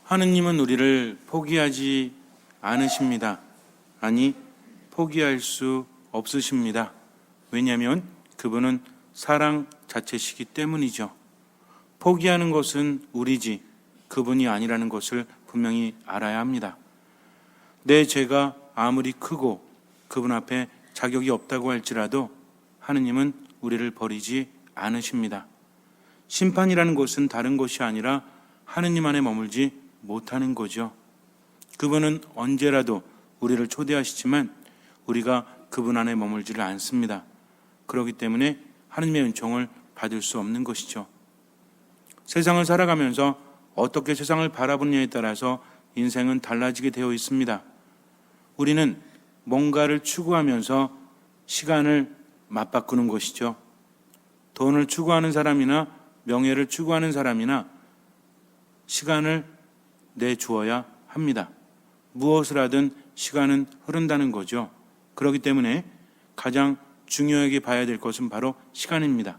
하느님은 우리를 포기하지 않으십니다. 아니, 포기할 수 없으십니다. 왜냐하면 그분은 사랑 자체시기 때문이죠. 포기하는 것은 우리지 그분이 아니라는 것을 분명히 알아야 합니다. 내 죄가 아무리 크고 그분 앞에 자격이 없다고 할지라도 하느님은 우리를 버리지 않으십니다. 심판이라는 것은 다른 것이 아니라 하느님 안에 머물지 못하는 거죠. 그분은 언제라도 우리를 초대하시지만 우리가 그분 안에 머물지를 않습니다. 그렇기 때문에 하느님의 은총을 받을 수 없는 것이죠. 세상을 살아가면서 어떻게 세상을 바라보느냐에 따라서 인생은 달라지게 되어 있습니다. 우리는 뭔가를 추구하면서 시간을 맞바꾸는 것이죠. 돈을 추구하는 사람이나 명예를 추구하는 사람이나 시간을 내주어야 합니다. 무엇을 하든 시간은 흐른다는 거죠. 그렇기 때문에 가장 중요하게 봐야 될 것은 바로 시간입니다.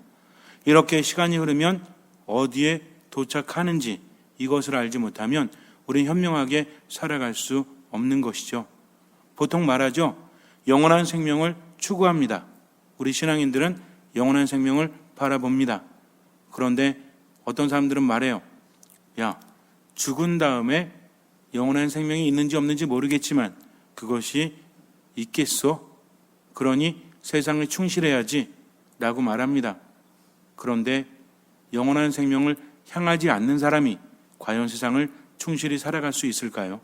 이렇게 시간이 흐르면 어디에 도착하는지 이것을 알지 못하면 우리는 현명하게 살아갈 수 없는 것이죠. 보통 말하죠. 영원한 생명을 추구합니다. 우리 신앙인들은 영원한 생명을 바라봅니다. 그런데 어떤 사람들은 말해요. 야, 죽은 다음에 영원한 생명이 있는지 없는지 모르겠지만 그것이 있겠소? 그러니 세상에 충실해야지 라고 말합니다. 그런데 영원한 생명을 향하지 않는 사람이 과연 세상을 충실히 살아갈 수 있을까요?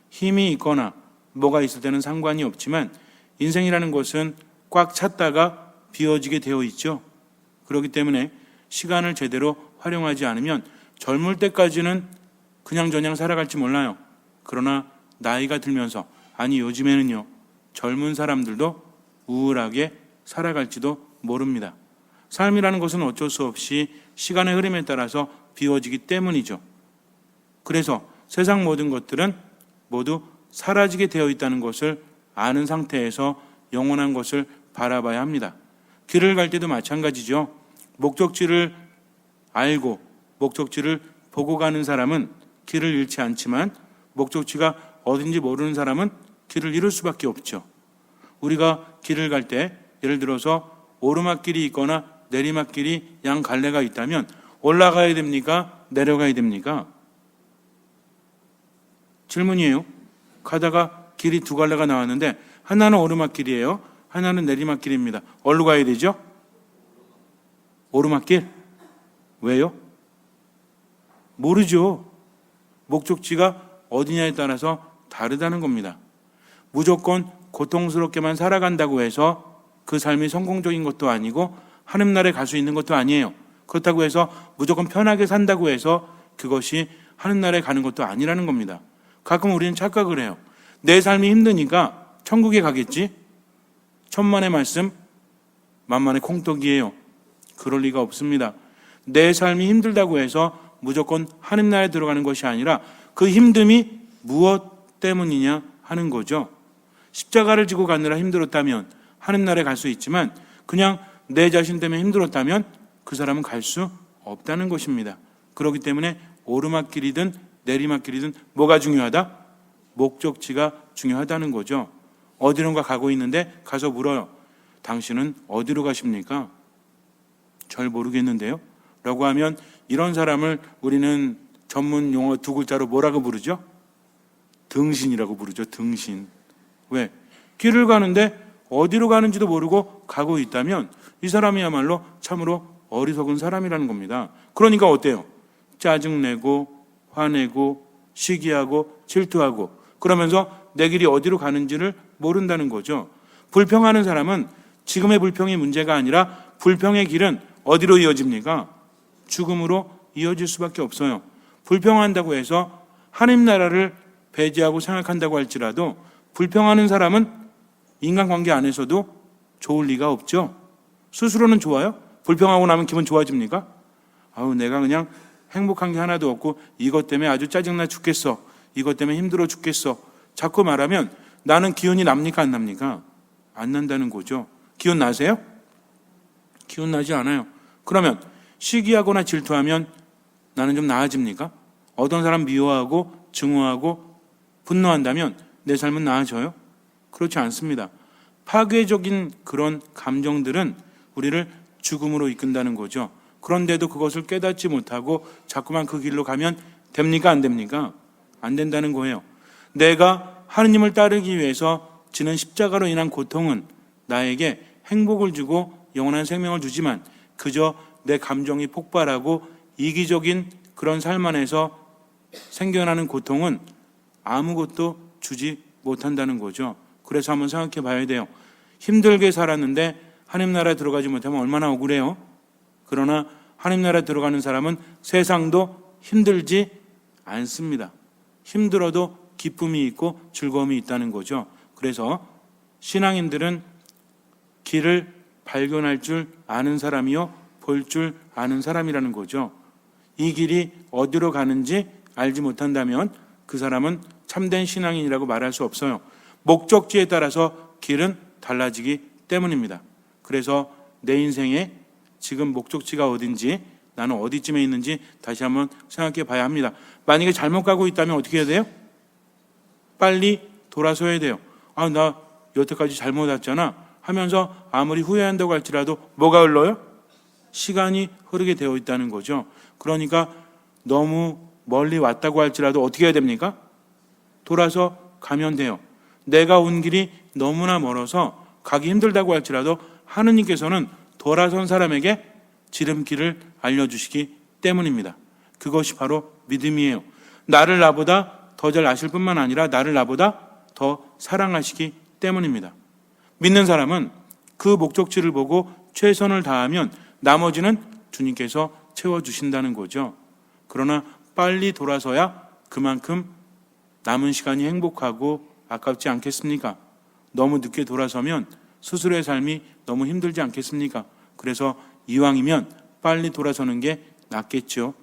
힘이 있거나 뭐가 있을 때는 상관이 없지만 인생이라는 것은 꽉 찼다가 비워지게 되어 있죠. 그렇기 때문에 시간을 제대로 활용하지 않으면 젊을 때까지는 그냥저냥 살아갈지 몰라요. 그러나 나이가 들면서, 아니 요즘에는요, 젊은 사람들도 우울하게 살아갈지도 모릅니다. 삶이라는 것은 어쩔 수 없이 시간의 흐름에 따라서 비워지기 때문이죠. 그래서 세상 모든 것들은 모두 사라지게 되어 있다는 것을 아는 상태에서 영원한 것을 바라봐야 합니다. 길을 갈 때도 마찬가지죠. 목적지를 알고 목적지를 보고 가는 사람은 길을 잃지 않지만 목적지가 어딘지 모르는 사람은 길을 잃을 수밖에 없죠. 우리가 길을 갈 때 예를 들어서 오르막길이 있거나 내리막길이 양 갈래가 있다면 올라가야 됩니까? 내려가야 됩니까? 질문이에요. 가다가 길이 두 갈래가 나왔는데 하나는 오르막길이에요. 하나는 내리막길입니다. 어디로 가야 되죠? 오르막길. 왜요? 모르죠. 목적지가 어디냐에 따라서 다르다는 겁니다. 무조건 고통스럽게만 살아간다고 해서 그 삶이 성공적인 것도 아니고 하늘나라에 갈 수 있는 것도 아니에요. 그렇다고 해서 무조건 편하게 산다고 해서 그것이 하늘나라에 가는 것도 아니라는 겁니다. 가끔 우리는 착각을 해요. 내 삶이 힘드니까 천국에 가겠지? 천만의 말씀, 만만의 콩떡이에요. 그럴 리가 없습니다. 내 삶이 힘들다고 해서 무조건 하늘나라에 들어가는 것이 아니라 그 힘듦이 무엇 때문이냐 하는 거죠. 십자가를 지고 가느라 힘들었다면 하늘나라에 갈 수 있지만 그냥 내 자신 때문에 힘들었다면 그 사람은 갈 수 없다는 것입니다. 그렇기 때문에 오르막길이든 내리막길이든 뭐가 중요하다? 목적지가 중요하다는 거죠. 어디론가 가고 있는데 가서 물어요. 당신은 어디로 가십니까? 잘 모르겠는데요. 라고 하면 이런 사람을 우리는 전문 용어 두 글자로 뭐라고 부르죠? 등신이라고 부르죠. 등신. 왜? 길을 가는데 어디로 가는지도 모르고 가고 있다면 이 사람이야말로 참으로 어리석은 사람이라는 겁니다. 그러니까 어때요? 짜증내고 화내고 시기하고 질투하고 그러면서 내 길이 어디로 가는지를 모른다는 거죠. 불평하는 사람은 지금의 불평이 문제가 아니라 불평의 길은 어디로 이어집니까? 죽음으로 이어질 수밖에 없어요. 불평한다고 해서 하나님 나라를 배제하고 생각한다고 할지라도 불평하는 사람은 인간관계 안에서도 좋을 리가 없죠. 스스로는 좋아요? 불평하고 나면 기분 좋아집니까? 아우, 내가 그냥 행복한 게 하나도 없고 이것 때문에 아주 짜증나 죽겠어. 이것 때문에 힘들어 죽겠어. 자꾸 말하면 나는 기운이 납니까? 안 납니까? 안 난다는 거죠. 기운 나세요? 기운 나지 않아요. 그러면 시기하거나 질투하면 나는 좀 나아집니까? 어떤 사람 미워하고 증오하고 분노한다면 내 삶은 나아져요? 그렇지 않습니다. 파괴적인 그런 감정들은 우리를 죽음으로 이끈다는 거죠. 그런데도 그것을 깨닫지 못하고 자꾸만 그 길로 가면 됩니까? 안 됩니까? 안 된다는 거예요. 내가 하느님을 따르기 위해서 지는 십자가로 인한 고통은 나에게 행복을 주고 영원한 생명을 주지만 그저 내 감정이 폭발하고 이기적인 그런 삶 안에서 생겨나는 고통은 아무것도 주지 못한다는 거죠. 그래서 한번 생각해 봐야 돼요. 힘들게 살았는데 하나님 나라에 들어가지 못하면 얼마나 억울해요. 그러나 하나님 나라에 들어가는 사람은 세상도 힘들지 않습니다. 힘들어도 기쁨이 있고 즐거움이 있다는 거죠. 그래서 신앙인들은 길을 발견할 줄 아는 사람이요 볼 줄 아는 사람이라는 거죠. 이 길이 어디로 가는지 알지 못한다면 그 사람은 참된 신앙인이라고 말할 수 없어요. 목적지에 따라서 길은 달라지기 때문입니다. 그래서 내 인생에 지금 목적지가 어딘지, 나는 어디쯤에 있는지 다시 한번 생각해 봐야 합니다. 만약에 잘못 가고 있다면 어떻게 해야 돼요? 빨리 돌아서야 돼요. 나 여태까지 잘못 왔잖아 하면서 아무리 후회한다고 할지라도 뭐가 흘러요? 시간이 흐르게 되어 있다는 거죠. 그러니까 너무 멀리 왔다고 할지라도 어떻게 해야 됩니까? 돌아서 가면 돼요. 내가 온 길이 너무나 멀어서 가기 힘들다고 할지라도 하느님께서는 돌아선 사람에게 지름길을 알려주시기 때문입니다. 그것이 바로 믿음이에요. 나를 나보다 더 잘 아실 뿐만 아니라 나를 나보다 더 사랑하시기 때문입니다. 믿는 사람은 그 목적지를 보고 최선을 다하면 나머지는 주님께서 채워주신다는 거죠. 그러나 빨리 돌아서야 그만큼 남은 시간이 행복하고 아깝지 않겠습니까? 너무 늦게 돌아서면 스스로의 삶이 너무 힘들지 않겠습니까? 그래서 이왕이면 빨리 돌아서는 게 낫겠죠.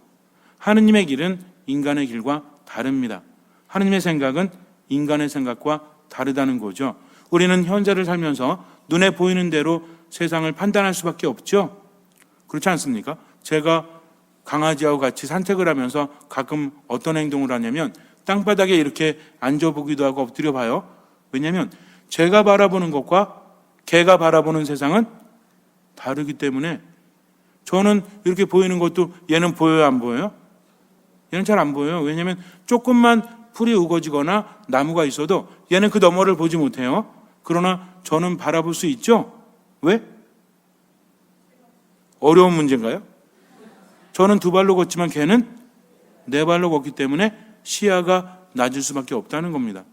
하느님의 길은 인간의 길과 다릅니다. 하느님의 생각은 인간의 생각과 다르다는 거죠. 우리는 현재를 살면서 눈에 보이는 대로 세상을 판단할 수밖에 없죠. 그렇지 않습니까? 제가 강아지하고 같이 산책을 하면서 가끔 어떤 행동을 하냐면 땅바닥에 이렇게 앉아보기도 하고 엎드려 봐요. 왜냐하면 제가 바라보는 것과 개가 바라보는 세상은 다르기 때문에 저는 이렇게 보이는 것도 얘는 보여요, 안 보여요? 얘는 잘 안 보여요. 왜냐하면 조금만 풀이 우거지거나 나무가 있어도 얘는 그 너머를 보지 못해요. 그러나 저는 바라볼 수 있죠? 왜? 어려운 문제인가요? 저는 두 발로 걷지만 걔는 네 발로 걷기 때문에 시야가 낮을 수밖에 없다는 겁니다.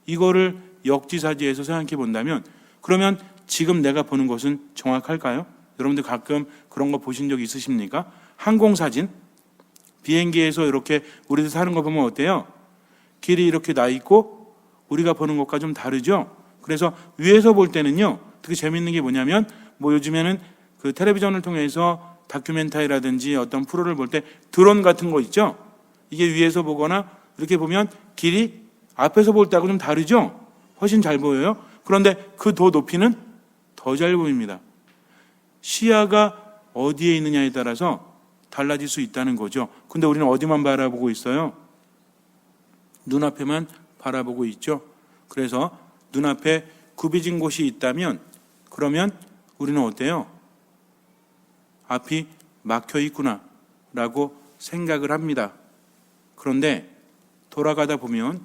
이거를 역지사지해서 생각해 본다면 그러면 지금 내가 보는 것은 정확할까요? 여러분들 가끔 그런 거 보신 적 있으십니까? 항공사진, 비행기에서 이렇게 우리들 사는 거 보면 어때요? 길이 이렇게 나 있고 우리가 보는 것과 좀 다르죠? 그래서 위에서 볼 때는요, 되게 재밌는 게 뭐냐면 요즘에는 그 텔레비전을 통해서 다큐멘터리라든지 어떤 프로를 볼 때 드론 같은 거 있죠? 이게 위에서 보거나 이렇게 보면 길이 앞에서 볼 때하고 좀 다르죠? 훨씬 잘 보여요. 그런데 그 더 높이는 더 잘 보입니다. 시야가 어디에 있느냐에 따라서 달라질 수 있다는 거죠. 근데 우리는 어디만 바라보고 있어요? 눈앞에만 바라보고 있죠. 그래서 눈앞에 굽이진 곳이 있다면 그러면 우리는 어때요? 앞이 막혀 있구나 라고 생각을 합니다. 그런데 돌아가다 보면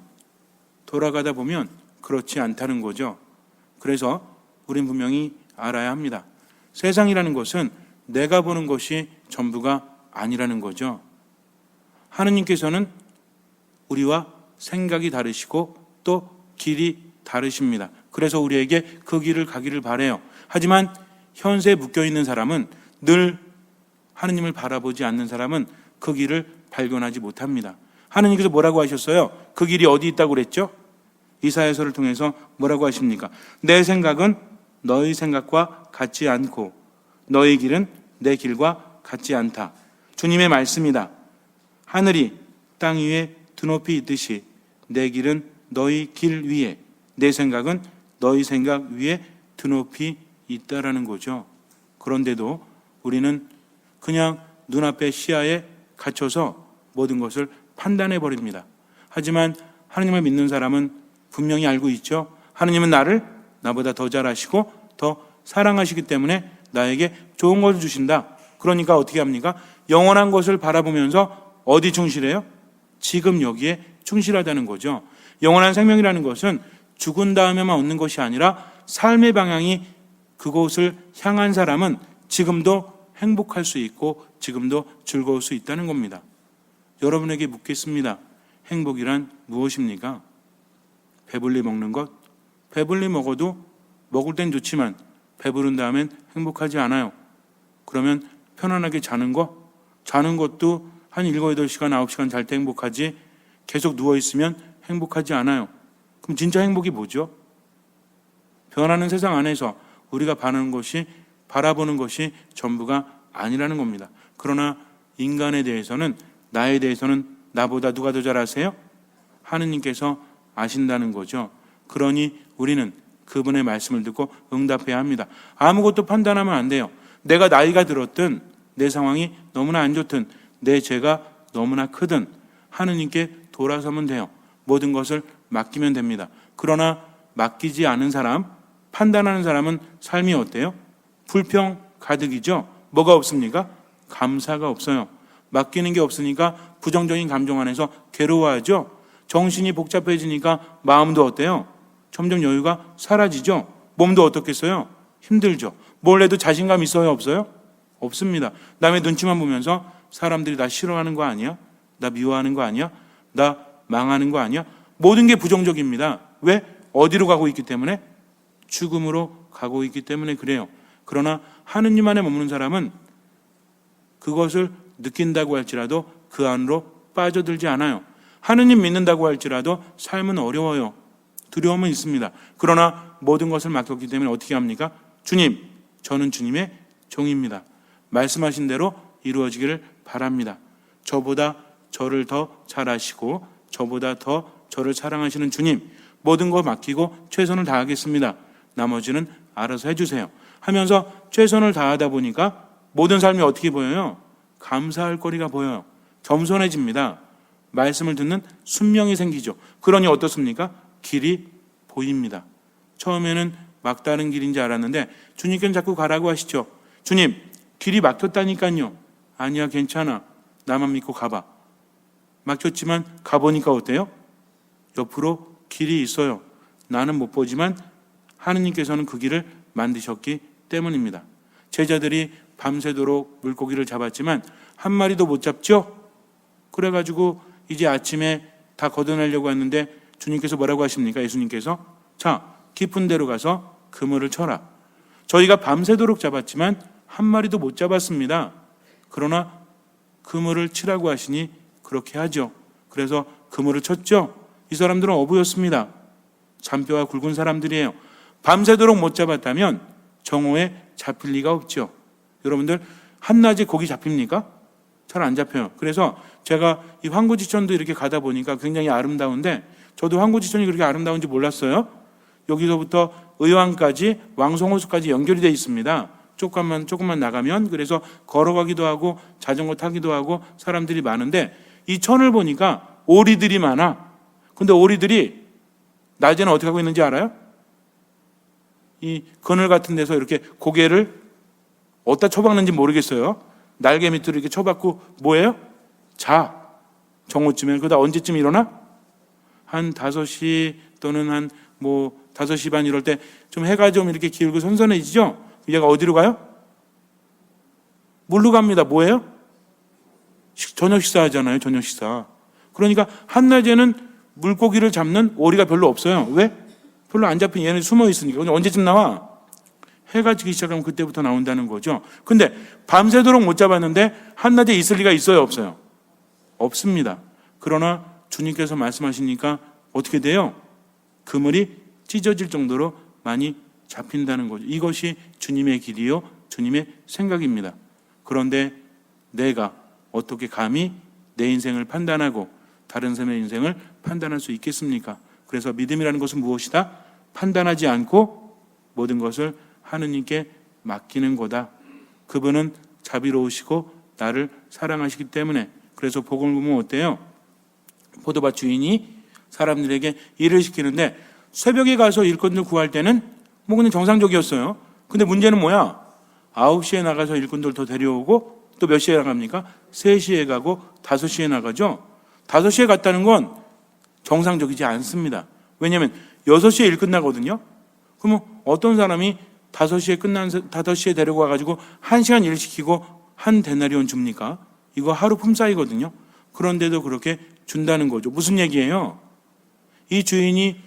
그렇지 않다는 거죠. 그래서 우린 분명히 알아야 합니다. 세상이라는 것은 내가 보는 것이 전부가 아니라는 거죠. 하느님께서는 우리와 생각이 다르시고 또 길이 다르십니다. 그래서 우리에게 그 길을 가기를 바라요. 하지만 현세에 묶여있는 사람은 늘 하느님을 바라보지 않는 사람은 그 길을 발견하지 못합니다. 하느님께서 뭐라고 하셨어요? 그 길이 어디 있다고 그랬죠? 이사야서를 통해서 뭐라고 하십니까? 내 생각은 너희 생각과 같지 않고 너희 길은 내 길과 같지 않다. 주님의 말씀이다. 하늘이 땅 위에 드높이 있듯이 내 길은 너희 길 위에, 내 생각은 너희 생각 위에 드높이 있다라는 거죠. 그런데도 우리는 그냥 눈앞의 시야에 갇혀서 모든 것을 판단해 버립니다. 하지만 하느님을 믿는 사람은 분명히 알고 있죠. 하느님은 나를 나보다 더 잘 아시고 더 사랑하시기 때문에 나에게 좋은 것을 주신다. 그러니까 어떻게 합니까? 영원한 것을 바라보면서 어디 충실해요? 지금 여기에 충실하다는 거죠. 영원한 생명이라는 것은 죽은 다음에만 얻는 것이 아니라 삶의 방향이 그곳을 향한 사람은 지금도 행복할 수 있고 지금도 즐거울 수 있다는 겁니다. 여러분에게 묻겠습니다. 행복이란 무엇입니까? 배불리 먹는 것? 배불리 먹어도 먹을 땐 좋지만 배부른 다음엔 행복하지 않아요. 그러면 편안하게 자는 거? 자는 것도 한 7, 8시간, 9시간 잘 때 행복하지 계속 누워있으면 행복하지 않아요. 그럼 진짜 행복이 뭐죠? 변하는 세상 안에서 우리가 바라보는 것이 전부가 아니라는 겁니다. 그러나 인간에 대해서는, 나에 대해서는 나보다 누가 더 잘 아세요? 하느님께서 아신다는 거죠. 그러니 우리는 그분의 말씀을 듣고 응답해야 합니다. 아무것도 판단하면 안 돼요. 내가 나이가 들었든 내 상황이 너무나 안 좋든 내 죄가 너무나 크든 하느님께 돌아서면 돼요. 모든 것을 맡기면 됩니다. 그러나 맡기지 않은 사람, 판단하는 사람은 삶이 어때요? 불평 가득이죠. 뭐가 없습니까? 감사가 없어요. 맡기는 게 없으니까 부정적인 감정 안에서 괴로워하죠. 정신이 복잡해지니까 마음도 어때요? 점점 여유가 사라지죠. 몸도 어떻겠어요? 힘들죠. 뭘 해도 자신감 있어요? 없어요? 없습니다. 남의 눈치만 보면서 사람들이 나 싫어하는 거 아니야? 나 미워하는 거 아니야? 나 망하는 거 아니야? 모든 게 부정적입니다. 왜? 어디로 가고 있기 때문에? 죽음으로 가고 있기 때문에 그래요. 그러나 하느님 안에 머무는 사람은 그것을 느낀다고 할지라도 그 안으로 빠져들지 않아요. 하느님 믿는다고 할지라도 삶은 어려워요. 두려움은 있습니다. 그러나 모든 것을 맡겼기 때문에 어떻게 합니까? 주님, 저는 주님의 종입니다. 말씀하신 대로 이루어지기를 바랍니다. 저보다 저를 더 잘 아시고 저보다 더 저를 사랑하시는 주님, 모든 거 맡기고 최선을 다하겠습니다. 나머지는 알아서 해주세요. 하면서 최선을 다하다 보니까 모든 삶이 어떻게 보여요? 감사할 거리가 보여요. 겸손해집니다. 말씀을 듣는 순명이 생기죠. 그러니 어떻습니까? 길이 보입니다. 처음에는 막다른 길인지 알았는데 주님께는 자꾸 가라고 하시죠. 주님, 길이 막혔다니까요. 아니야, 괜찮아. 나만 믿고 가봐. 막혔지만 가보니까 어때요? 옆으로 길이 있어요. 나는 못 보지만 하느님께서는 그 길을 만드셨기 때문입니다. 제자들이 밤새도록 물고기를 잡았지만 한 마리도 못 잡죠? 그래가지고 이제 아침에 다 걷어내려고 했는데 주님께서 뭐라고 하십니까? 예수님께서 자, 깊은 데로 가서 그물을 쳐라. 저희가 밤새도록 잡았지만 한 마리도 못 잡았습니다. 그러나 그물을 치라고 하시니 그렇게 하죠. 그래서 그물을 쳤죠. 이 사람들은 어부였습니다. 잔뼈가 굵은 사람들이에요. 밤새도록 못 잡았다면 정오에 잡힐 리가 없죠. 여러분들 한낮에 고기 잡힙니까? 잘 안 잡혀요. 그래서 제가 이 황구지천도 이렇게 가다 보니까 굉장히 아름다운데 저도 황구지천이 그렇게 아름다운지 몰랐어요. 여기서부터 의왕까지 왕송호수까지 연결이 되어 있습니다. 조금만 나가면. 그래서 걸어가기도 하고 자전거 타기도 하고 사람들이 많은데 이 천을 보니까 오리들이 많아. 근데 오리들이 낮에는 어떻게 하고 있는지 알아요? 이 그늘 같은 데서 이렇게 고개를 어디다 쳐박는지 모르겠어요. 날개 밑으로 이렇게 쳐박고 뭐예요? 자. 정오쯤에. 그러다 언제쯤 일어나? 한 5시 또는 한 5시 반 이럴 때 좀 해가 좀 이렇게 길고 선선해지죠? 얘가 어디로 가요? 물로 갑니다. 뭐예요? 저녁 식사하잖아요. 저녁 식사. 그러니까 한낮에는 물고기를 잡는 오리가 별로 없어요. 왜? 별로 안 잡힌 얘는 숨어 있으니까. 언제쯤 나와? 해가 지기 시작하면 그때부터 나온다는 거죠. 근데 밤새도록 못 잡았는데 한낮에 있을 리가 있어요? 없어요? 없습니다. 그러나 주님께서 말씀하시니까 어떻게 돼요? 그물이 찢어질 정도로 많이 잡힌다는 거죠. 이것이 주님의 길이요, 주님의 생각입니다. 그런데 내가 어떻게 감히 내 인생을 판단하고 다른 사람의 인생을 판단할 수 있겠습니까? 그래서 믿음이라는 것은 무엇이다? 판단하지 않고 모든 것을 하느님께 맡기는 거다. 그분은 자비로우시고 나를 사랑하시기 때문에. 그래서 복음을 보면 어때요? 포도밭 주인이 사람들에게 일을 시키는데 새벽에 가서 일꾼들 구할 때는 뭐 그냥 정상적이었어요. 근데 문제는 뭐야? 9시에 나가서 일꾼들 더 데려오고 또 몇 시에 나갑니까? 3시에 가고 5시에 나가죠. 5시에 갔다는 건 정상적이지 않습니다. 왜냐하면 6시에 일 끝나거든요. 그러면 어떤 사람이 5시에 데리고 와가지고 1시간 일 시키고 한 데나리온 줍니까? 이거 하루 품삯이거든요. 그런데도 그렇게 준다는 거죠. 무슨 얘기예요? 이 주인이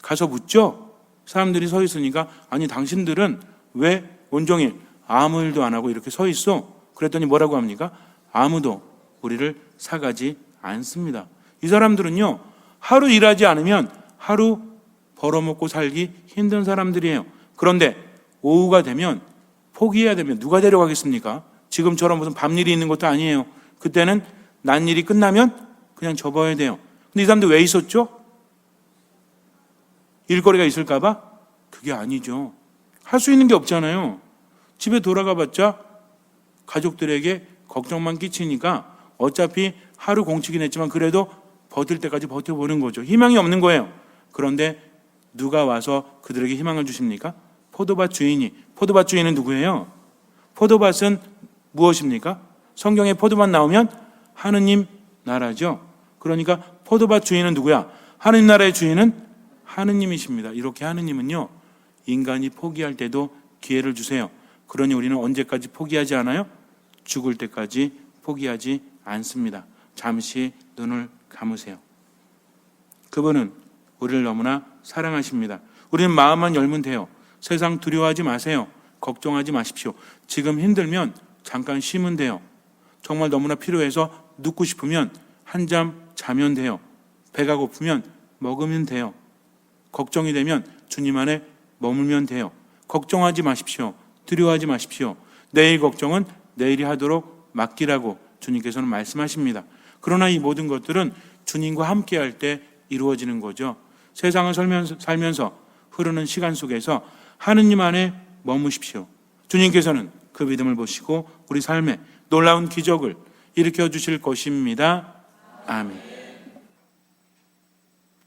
가서 묻죠. 사람들이 서 있으니까 아니 당신들은 왜 온종일 아무 일도 안 하고 이렇게 서 있어? 그랬더니 뭐라고 합니까? 아무도 우리를 사가지 않습니다. 이 사람들은요, 하루 일하지 않으면 하루 벌어먹고 살기 힘든 사람들이에요. 그런데 오후가 되면 포기해야 되면 누가 데려가겠습니까? 지금처럼 무슨 밤일이 있는 것도 아니에요. 그때는 난일이 끝나면 그냥 접어야 돼요. 근데 이 사람들 왜 있었죠? 일거리가 있을까봐? 그게 아니죠. 할 수 있는 게 없잖아요. 집에 돌아가 봤자 가족들에게 걱정만 끼치니까 어차피 하루 공치긴 했지만 그래도 버틸 때까지 버텨보는 거죠. 희망이 없는 거예요. 그런데 누가 와서 그들에게 희망을 주십니까? 포도밭 주인이. 포도밭 주인은 누구예요? 포도밭은 무엇입니까? 성경에 포도밭 나오면 하느님 나라죠. 그러니까 포도밭 주인은 누구야? 하느님 나라의 주인은 하느님이십니다. 이렇게 하느님은요, 인간이 포기할 때도 기회를 주세요. 그러니 우리는 언제까지 포기하지 않아요? 죽을 때까지 포기하지 않습니다. 잠시 눈을 감으세요. 그분은 우리를 너무나 사랑하십니다. 우리는 마음만 열면 돼요. 세상 두려워하지 마세요. 걱정하지 마십시오. 지금 힘들면 잠깐 쉬면 돼요. 정말 너무나 필요해서 눕고 싶으면 한잠 자면 돼요. 배가 고프면 먹으면 돼요. 걱정이 되면 주님 안에 머물면 돼요. 걱정하지 마십시오. 두려워하지 마십시오. 내일 걱정은 내일이 하도록 맡기라고 주님께서는 말씀하십니다. 그러나 이 모든 것들은 주님과 함께 할 때 이루어지는 거죠. 세상을 살면서 흐르는 시간 속에서 하느님 안에 머무십시오. 주님께서는 그 믿음을 보시고 우리 삶에 놀라운 기적을 일으켜 주실 것입니다. 아멘.